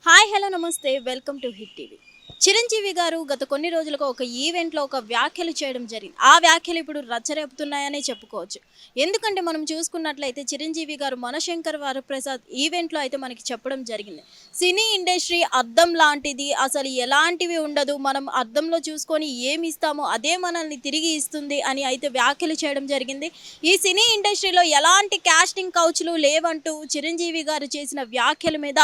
Hi hello నమస్తే welcome to hit TV. Chiranjeevi గారు గత కొన్ని రోజులుగా ఒక ఈవెంట్లో ఒక వ్యాఖ్యలు చేయడం జరిగింది. ఆ వ్యాఖ్యలు ఇప్పుడు రచ్చరేపుతున్నాయనే చెప్పుకోవచ్చు. ఎందుకంటే మనం చూసుకున్నట్లయితే చిరంజీవి గారు మనశంకర్ వరప్రసాద్ ఈవెంట్లో అయితే మనకి చెప్పడం జరిగింది. సినీ ఇండస్ట్రీ అద్దం లాంటిది, అసలు ఎలాంటివి ఉండదు, మనం అద్దంలో చూసుకొని ఏమి ఇస్తామో అదే మనల్ని తిరిగి ఇస్తుంది అని అయితే వ్యాఖ్యలు చేయడం జరిగింది. ఈ సినీ ఇండస్ట్రీలో ఎలాంటి కాస్టింగ్ కౌచ్లు లేవంటూ చిరంజీవి గారు చేసిన వ్యాఖ్యల మీద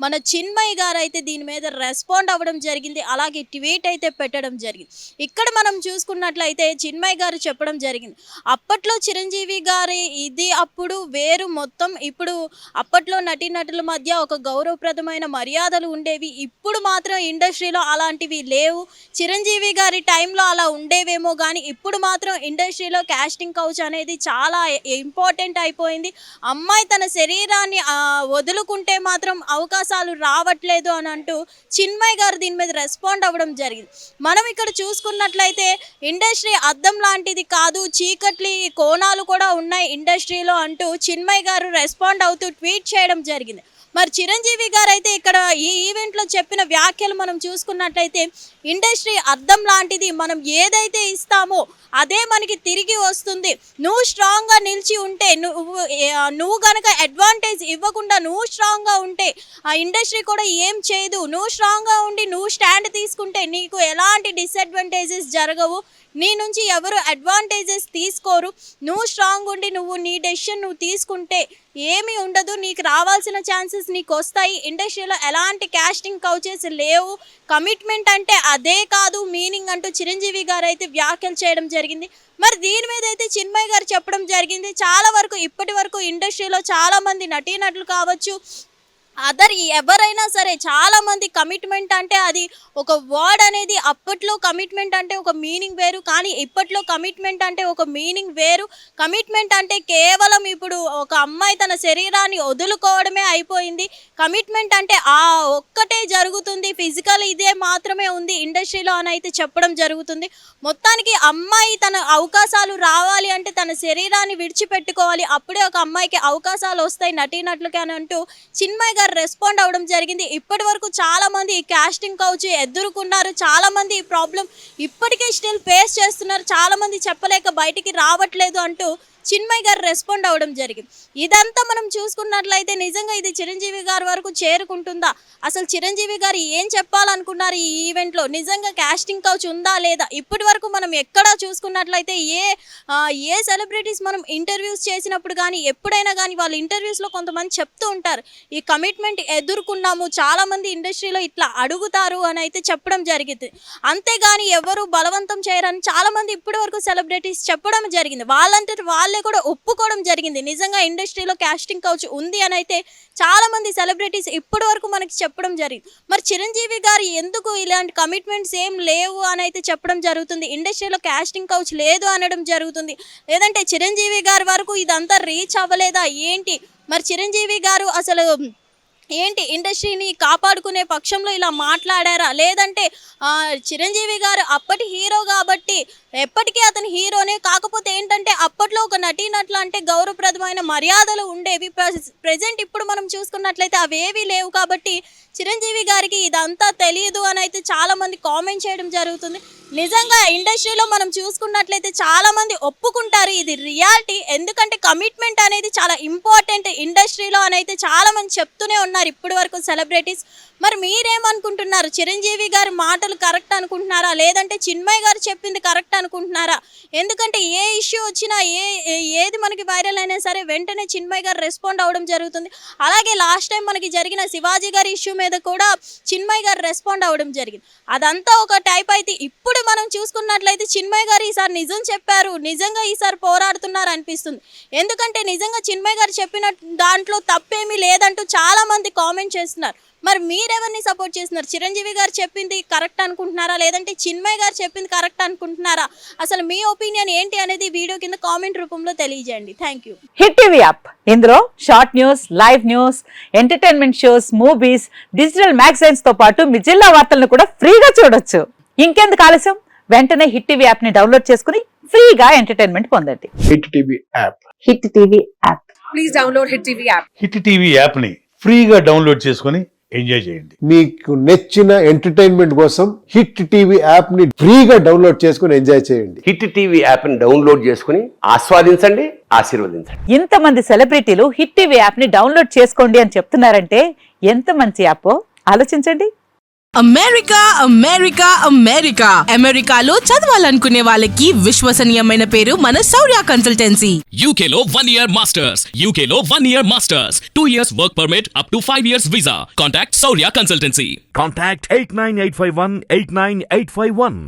మన చిన్మయి గారు అయితే దీని మీద రెస్పాండ్ అవ్వడం జరిగింది. అలాగే ట్వీట్ అయితే పెట్టడం జరిగింది. ఇక్కడ మనం చూసుకున్నట్లయితే చిన్మయి గారు చెప్పడం జరిగింది, అప్పట్లో చిరంజీవి గారి ఇది అప్పుడు వేరు మొత్తం. ఇప్పుడు అప్పట్లో నటీనటుల మధ్య ఒక గౌరవప్రదమైన మర్యాదలు ఉండేవి, ఇప్పుడు మాత్రం ఇండస్ట్రీలో అలాంటివి లేవు. చిరంజీవి గారి టైంలో అలా ఉండేవేమో కానీ ఇప్పుడు మాత్రం ఇండస్ట్రీలో కాస్టింగ్ కౌచ్ అనేది చాలా ఇంపార్టెంట్ అయిపోయింది. అమ్మాయి తన శరీరాన్ని వదులుకుంటే మాత్రం అవకాశాలు రావట్లేదు అని అంటూ చిన్మయి గారు దీని మీద రెస్పాండ్ అవ్వడం జరిగింది. మనం ఇక్కడ చూసుకున్నట్లయితే ఇండస్ట్రీ అద్దం లాంటిది కాదు, చీకట్లి కోణాలు కూడా ఉన్నాయి ఇండస్ట్రీలో అంటూ చిన్మయి గారు రెస్పాండ్ అవుతూ ట్వీట్ చేయడం జరిగింది. మరి చిరంజీవి గారు అయితే ఇక్కడ ఈ ఈవెంట్లో చెప్పిన వ్యాఖ్యలు మనం చూసుకున్నట్లయితే, ఇండస్ట్రీ అద్దం లాంటిది, మనం ఏదైతే ఇస్తామో అదే మనకి తిరిగి వస్తుంది. నువ్వు స్ట్రాంగ్గా నిలిచి ఉంటే, నువ్వు కనుక అడ్వాంటేజ్ ఇవ్వకుండా నువ్వు స్ట్రాంగ్గా ఉంటే ఆ ఇండస్ట్రీ కూడా ఏం చేయదు. నువ్వు స్ట్రాంగ్గా ఉండి నువ్వు స్టాండ్ తీసుకుంటే నీకు ఎలాంటి డిసడ్వాంటేజెస్ జరగవు, నీ నుంచి ఎవరు అడ్వాంటేజెస్ తీసుకోరు. నువ్వు స్ట్రాంగ్ ఉండి నువ్వు నీ డెసిషన్ నువ్వు తీసుకుంటే ఏమీ ఉండదు, నీకు రావాల్సిన ఛాన్సెస్ నీకు వస్తాయి. ఇండస్ట్రీలో ఎలాంటి కాస్టింగ్ కౌచెస్ లేవు, కమిట్మెంట్ అంటే అదే కాదు మీనింగ్ అంటూ చిరంజీవి గారు అయితే వ్యాఖ్యలు చేయడం జరిగింది. మరి దీని మీద అయితే చిన్మయి గారు చెప్పడం జరిగింది. చాలా వరకు ఇప్పటి వరకు ఇండస్ట్రీలో చాలామంది నటీనటులు కావచ్చు, ఎవరైనా సరే చాలామంది కమిట్మెంట్ అంటే అది ఒక వర్డ్ అనేది, అప్పట్లో కమిట్మెంట్ అంటే ఒక మీనింగ్ వేరు, కానీ ఇప్పట్లో కమిట్మెంట్ అంటే ఒక మీనింగ్ వేరు. కమిట్మెంట్ అంటే కేవలం ఇప్పుడు ఒక అమ్మాయి తన శరీరాన్ని వదులుకోవడమే అయిపోయింది. కమిట్మెంట్ అంటే ఆ ఒక్కటే జరుగుతుంది, ఫిజికల్ ఇదే మాత్రమే ఉంది ఇండస్ట్రీలో అని అయితే చెప్పడం జరుగుతుంది. మొత్తానికి అమ్మాయి తన అవకాశాలు రావాలి అంటే తన శరీరాన్ని విడిచిపెట్టుకోవాలి, అప్పుడే ఒక అమ్మాయికి అవకాశాలు వస్తాయి నటీనటులకి అని అంటూ చిన్మయి గారు రెస్పాండ్ అవ్వడం జరిగింది. ఇప్పటి వరకు చాలా మంది ఈ కాస్టింగ్ కౌచ్ ఎదుర్కొన్నారు, చాలా మంది ఈ ప్రాబ్లం ఇప్పటికే స్టిల్ ఫేస్ చేస్తున్నారు, చాలా మంది చెప్పలేక బయటికి రావట్లేదు అంటూ చిన్మయి గారు రెస్పాండ్ అవ్వడం జరిగింది. ఇదంతా మనం చూసుకున్నట్లయితే నిజంగా ఇది చిరంజీవి గారి వరకు చేరుకుంటుందా? అసలు చిరంజీవి గారు ఏం చెప్పాలనుకున్నారు ఈ ఈవెంట్లో? నిజంగా కాస్టింగ్ కౌచ్ ఉందా లేదా? ఇప్పటి వరకు మనం ఎక్కడా చూసుకున్నట్లయితే ఏ సెలబ్రిటీస్ మనం ఇంటర్వ్యూస్ చేసినప్పుడు కానీ ఎప్పుడైనా కానీ వాళ్ళ ఇంటర్వ్యూస్లో కొంతమంది చెప్తూ ఉంటారు, ఈ కమిట్మెంట్ ఎదుర్కొన్నాము, చాలామంది ఇండస్ట్రీలో ఇట్లా అడుగుతారు అని అయితే చెప్పడం జరిగింది. అంతేగాని ఎవరు బలవంతం చేయరని చాలామంది ఇప్పటి వరకు సెలబ్రిటీస్ చెప్పడం జరిగింది. వాళ్ళంతటి వాళ్ళే కూడా ఒప్పుకోవడం జరిగింది, నిజంగా ఇండస్ట్రీలో కాస్టింగ్ కౌచ్ ఉంది అని అయితే చాలా మంది సెలబ్రిటీస్ ఇప్పటి వరకు మనకి చెప్పడం జరిగింది. మరి చిరంజీవి గారు ఎందుకు ఇలాంటి కమిట్మెంట్స్ ఏం లేవు అని అయితే చెప్పడం జరుగుతుంది, ఇండస్ట్రీలో కాస్టింగ్ కౌచ్ లేదు అనడం జరుగుతుంది? లేదంటే చిరంజీవి గారి వరకు ఇదంతా రీచ్ అవ్వలేదా ఏంటి? మరి చిరంజీవి గారు అసలు ఏంటి ఇండస్ట్రీని కాపాడుకునే పక్షంలో ఇలా మాట్లాడారా? లేదంటే చిరంజీవి గారు అప్పటి హీరో కాబట్టి ఎప్పటికీ అతని హీరోనే, కాకపోతే ఏంటంటే అప్పట్లో ఒక నటీనటులు అంటే గౌరవప్రదమైన మర్యాదలు ఉండేవి, ప్రజెంట్ ఇప్పుడు మనం చూసుకున్నట్లయితే అవేవి లేవు కాబట్టి చిరంజీవి గారికి ఇదంతా తెలియదు అని అయితే చాలామంది కామెంట్ చేయడం జరుగుతుంది. నిజంగా ఇండస్ట్రీలో మనం చూసుకున్నట్లయితే చాలామంది ఒప్పుకుంటారు, ఇది రియాలిటీ. ఎందుకంటే కమిట్మెంట్ అనేది చాలా ఇంపార్టెంట్ ఇండస్ట్రీలో అని అయితే చాలామంది చెప్తూనే ఉన్నారు ఇప్పటి వరకు సెలబ్రిటీస్. మరి మీరేమనుకుంటున్నారు? చిరంజీవి గారి మాటలు కరెక్ట్ అనుకుంటున్నారా, లేదంటే చిన్మయి గారు చెప్పింది కరెక్ట్ అనుకుంటున్నారా? ఎందుకంటే ఏ ఇష్యూ వచ్చినా ఏది మనకి వైరల్ అయినా సరే వెంటనే చిన్మయి గారు రెస్పాండ్ అవ్వడం జరుగుతుంది. అలాగే లాస్ట్ టైం మనకి జరిగిన శివాజీ గారి ఇష్యూ మీద కూడా చిన్మయి గారు రెస్పాండ్ అవ్వడం జరిగింది. అదంతా ఒక టైప్ అయితే ఇప్పుడు మనం చూసుకున్నట్లయితే చిన్మయి గారు ఈసారి నిజం చెప్పారు, నిజంగా ఈసారి పోరాడుతున్నారు అనిపిస్తుంది. ఎందుకంటే నిజంగా చిన్మయి గారు చెప్పిన దాంట్లో తప్పేమీ లేదంటూ చాలా మంది కామెంట్ చేస్తున్నారు. మరి మీరెవరిని సపోర్ట్ చేస్తున్నారు? చిరంజీవి గారు చెప్పింది కరెక్ట్ అనుకుంటున్నారా, లేదంటే చిన్మయి గారు చెప్పింది కరెక్ట్ అనుకుంటున్నారా? అసలు మీ ఒపీనియన్ ఏంటి అనేది వీడియో కింద కామెంట్ రూపంలో తెలియజేయండి. Thank you. Hit TV app, ఇందులో short news, live news, entertainment shows, movies, digital magazines తో పాటు మీ జిల్లా వార్తలను కూడా ఫ్రీగా చూడొచ్చు. ఇంకెందుకు ఆలస్యం, వెంటనే హిట్ టీవీ యాప్ ని డౌన్లోడ్ చేసుకుని ఫ్రీగా ఎంటర్టైన్మెంట్ పొందండి. Hit TV app. Hit TV app. Please download hit TV app. Hit TV యాప్ని ఫ్రీగా డౌన్లోడ్ చేసుకొని ఎంజాయ్ చేయండి. మీకు నచ్చిన ఎంటర్టైన్మెంట్ కోసం హిట్ టీవీ యాప్ ని ఫ్రీగా డౌన్లోడ్ చేసుకుని ఎంజాయ్ చేయండి. హిట్ టీవీ యాప్ని డౌన్లోడ్ చేసుకుని ఆస్వాదించండి, ఆశీర్వదించండి. ఇంతమంది సెలబ్రిటీలు హిట్ టీవీ యాప్ ని డౌన్లోడ్ చేసుకోండి అని చెప్తున్నారంటే ఎంత మంచి యాప్ ఆలోచించండి. అమెరికా అమెరికా అమెరికా అమెరికాలో చదవాలనుకునే వాళ్ళకి విశ్వసనీయమైన పేరు మన శౌర్య consultancy. UK Law 1 Year Masters. UK Law 1 Year Masters. 2 years work permit up to 5 years visa. Contact Saurya Consultancy. Contact 89851 89851.